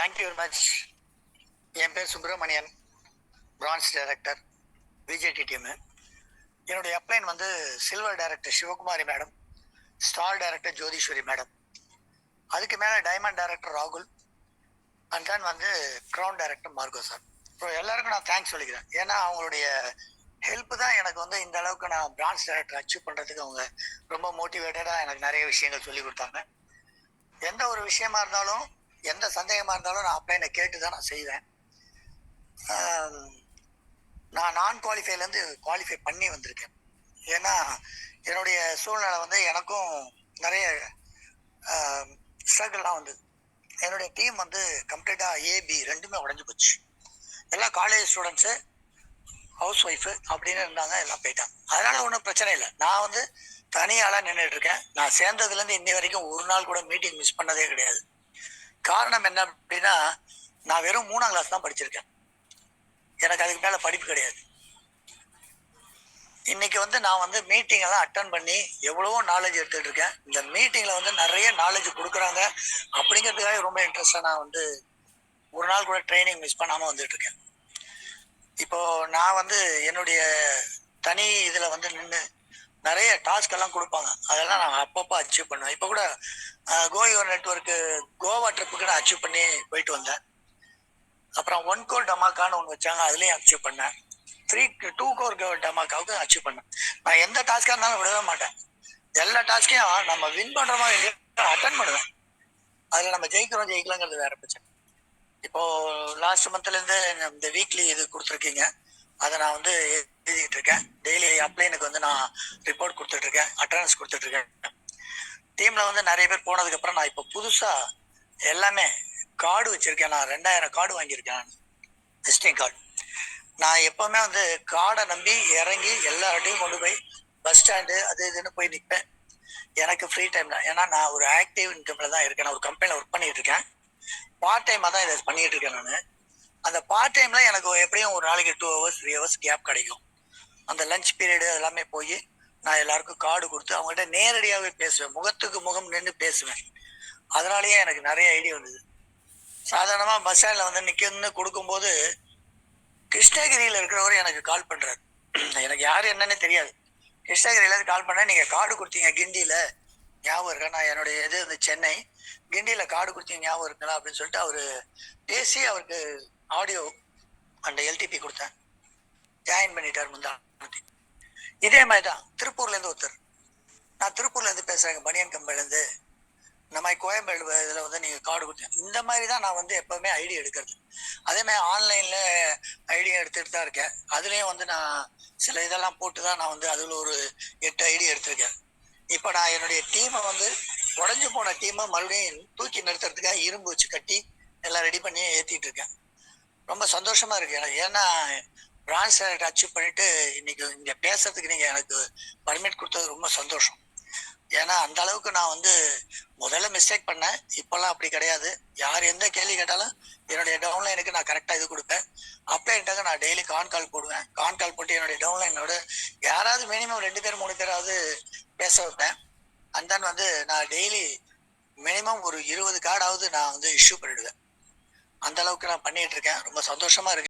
Thank you very much. என் பேர் Subramanian, branch director, BJD team. என்னுடைய அப்ளைன் வந்து silver director Sivakumari madam, star director Jothiswari madam, அதுக்கு மேலே டைமண்ட் டைரக்டர் ராகுல், அண்ட் தென் வந்து crown director Marco sir. So எல்லாருக்கும் நான் தேங்க்ஸ் சொல்லிக்கிறேன். ஏன்னா அவங்களுடைய ஹெல்ப் தான் எனக்கு வந்து இந்த அளவுக்கு நான் பிரான்ச் டைரக்டர் அச்சீவ் பண்ணுறதுக்கு அவங்க ரொம்ப மோட்டிவேட்டடாக எனக்கு நிறைய விஷயங்கள் சொல்லி கொடுத்தாங்க. எந்த ஒரு விஷயமா இருந்தாலும், எந்த சந்தேகமாக இருந்தாலும் நான் அப்ளைனை கேட்டு தான் நான் செய்வேன். நான் நான் குவாலிஃபைலேருந்து குவாலிஃபை பண்ணி வந்திருக்கேன். ஏன்னா என்னுடைய சூழ்நிலை வந்து எனக்கும் நிறைய ஸ்ட்ரகிள்லாம் வந்தது. என்னுடைய டீம் வந்து கம்ப்ளீட்டாக ஏபி ரெண்டுமே உடஞ்சி போச்சு. எல்லாம் காலேஜ் ஸ்டூடெண்ட்ஸு, ஹவுஸ் ஒய்ஃபு அப்படின்னு இருந்தாங்க, எல்லாம் போயிட்டாங்க. அதனால் ஒன்றும் பிரச்சனை இல்லை. நான் வந்து தனியாளாக நின்றுட்டு இருக்கேன். நான் சேர்ந்ததுலேருந்து இன்னி வரைக்கும் ஒரு நாள் கூட மீட்டிங் மிஸ் பண்ணதே கிடையாது. காரணம் என்ன அப்படின்னா, நான் வெறும் 3ஆம் கிளாஸ் தான் படிச்சிருக்கேன். எனக்கு அதுக்கு மேலே படிப்பு கிடையாது. இன்னைக்கு வந்து நான் வந்து மீட்டிங் எல்லாம் அட்டன் பண்ணி எவ்வளவோ நாலேஜ் எடுத்துட்டு இருக்கேன். இந்த மீட்டிங்ல வந்து நிறைய நாலேஜ் கொடுக்குறாங்க அப்படிங்கிறதுக்காக ரொம்ப இன்ட்ரெஸ்டா நான் வந்து ஒரு நாள் கூட ட்ரைனிங் மிஸ் பண்ணாம வந்துட்டு இருக்கேன். இப்போ நான் வந்து என்னுடைய தனி இதுல வந்து நின்று நிறைய டாஸ்க் எல்லாம் கொடுப்பாங்க, அதெல்லாம் நான் அப்பப்போ அச்சீவ் பண்ணுவேன். இப்போ கூட கோயுவர் நெட்வொர்க்கு கோவா ட்ரிப்புக்கு நான் அச்சீவ் பண்ணி போயிட்டு வந்தேன். அப்புறம் 1 கோர் டமாக்கான்னு ஒன்று வச்சாங்க, அதுலேயும் அச்சீவ் பண்ணேன். 2 கோர் டமாக்காவுக்கு அச்சீவ் பண்ணேன். நான் எந்த டாஸ்காக இருந்தாலும் விடவே மாட்டேன். எல்லா டாஸ்கையும் நம்ம வின் பண்ணுற மாதிரி அட்டன் பண்ணுவேன். அதில் நம்ம ஜெயிக்கிறோம் ஜெயிக்கலாங்கிறது வேற பிரச்சனை. இப்போ லாஸ்ட் மந்த்லேருந்து இந்த வீக்லி இது கொடுத்துருக்கீங்க, அதை நான் வந்து எழுதிக்கிட்டு இருக்கேன். டெய்லி அப்ளைனுக்கு வந்து நான் ரிப்போர்ட் கொடுத்துட்ருக்கேன், அட்டண்டன்ஸ் கொடுத்துட்ருக்கேன். டீமில் வந்து நிறைய பேர் போனதுக்கப்புறம் நான் இப்போ புதுசாக எல்லாமே கார்டு வச்சுருக்கேன். நான் 2000 கார்டு வாங்கியிருக்கேன், நான் விசிட்டிங் கார்டு. நான் எப்போவுமே வந்து கார்டை நம்பி இறங்கி எல்லார்ட்டையும் கொண்டு போய் பஸ் ஸ்டாண்டு அது இதுன்னு போய் நிற்பேன். எனக்கு ஃப்ரீ டைம் தான். ஏன்னா நான் ஒரு ஆக்டிவ் இன்கம்ல தான் இருக்கேன். நான் ஒரு கம்பெனியில் ஒர்க் பண்ணிட்டு இருக்கேன். பார்ட் டைமாக தான் இதை பண்ணிட்டு இருக்கேன் நான். அந்த பார்ட் டைம்ல எனக்கு எப்படியும் ஒரு நாளைக்கு 2 hours 3 hours கேப் கிடைக்கும். அந்த லஞ்ச் பீரியடு எல்லாமே போய் நான் எல்லாருக்கும் கார்டு கொடுத்து அவங்கள்ட்ட நேரடியாகவே பேசுவேன், முகத்துக்கு முகம் நின்று பேசுவேன். அதனாலேயே எனக்கு நிறைய ஐடியா வந்தது. சாதாரணமாக பஸ் ஸ்டாண்டில் வந்து நிற்கணும்னு கொடுக்கும்போது கிருஷ்ணகிரியில் இருக்கிறவர் எனக்கு கால் பண்ணுறாரு. எனக்கு யார் என்னன்னு தெரியாது. கிருஷ்ணகிரியிலேருந்து கால் பண்ணேன், நீங்கள் கார்டு கொடுத்தீங்க கிண்டியில், ஞாபகம் இருக்கா? நான் என்னுடைய இது வந்து சென்னை, கிண்டியில் கார்டு கொடுத்தீங்க ஞாபகம் இருக்குங்களா அப்படின்னு சொல்லிட்டு அவர் பேசி அவருக்கு ஆடியோ அண்ட் எல்டிபி கொடுத்தேன். ஜாயின் பண்ணிட்டார் முந்தானத்தி. இதே மாதிரி தான் திருப்பூர்லேருந்து ஒருத்தர், நான் திருப்பூர்லேருந்து பேசுகிறேங்க, பனியன் கம்பெனிலேருந்து, இந்த மாதிரி கோயம்பேடு இதில் வந்து நீங்கள் கார்டு கொடுத்தீங்க. இந்த மாதிரி தான் நான் வந்து எப்போவுமே ஐடி எடுக்கிறது. அதே மாதிரி ஆன்லைனில் ஐடி எடுத்துகிட்டு தான் இருக்கேன். அதுலேயும் வந்து நான் சில இதெல்லாம் போட்டு தான் நான் வந்து அதில் ஒரு 8 ஐடி எடுத்திருக்கேன். இப்போ நான் என்னுடைய டீமை வந்து உடஞ்சி போன டீமை மறுபடியும் தூக்கி நிறுத்துறதுக்காக இரும்பு வச்சு கட்டி எல்லாம் ரெடி பண்ணி ஏற்றிட்டு இருக்கேன். ரொம்ப சந்தோஷமாக இருக்குது எனக்கு. ஏன்னா பிரான்ச் டைரக்டர் அச்சீவ் பண்ணிவிட்டு இன்றைக்கி இங்கே பேசுறதுக்கு நீங்கள் எனக்கு பர்மிட் கொடுத்தது ரொம்ப சந்தோஷம். ஏன்னா அந்த அளவுக்கு நான் வந்து முதல்ல மிஸ்டேக் பண்ணேன், இப்போல்லாம் அப்படி கிடையாது. யார் எந்த கேள்வி கேட்டாலும் என்னுடைய டவுன்லைனுக்கு நான் கரெக்டாக இது கொடுப்பேன். அப்ளைன்ட்டாக நான் டெய்லி கால் போடுவேன். கால் போட்டு என்னுடைய டவுன்லைனோட யாராவது மினிமம் 2 பேர் 3 பேராவது பேச வைப்பேன். அண்ட் தென் வந்து நான் டெய்லி மினிமம் ஒரு 20 கார்டாவது நான் வந்து இஷ்யூ பண்ணிடுவேன். அந்த அளவுக்கு நான் பண்ணிட்டு இருக்கேன். ரொம்ப சந்தோஷமா இருக்கு.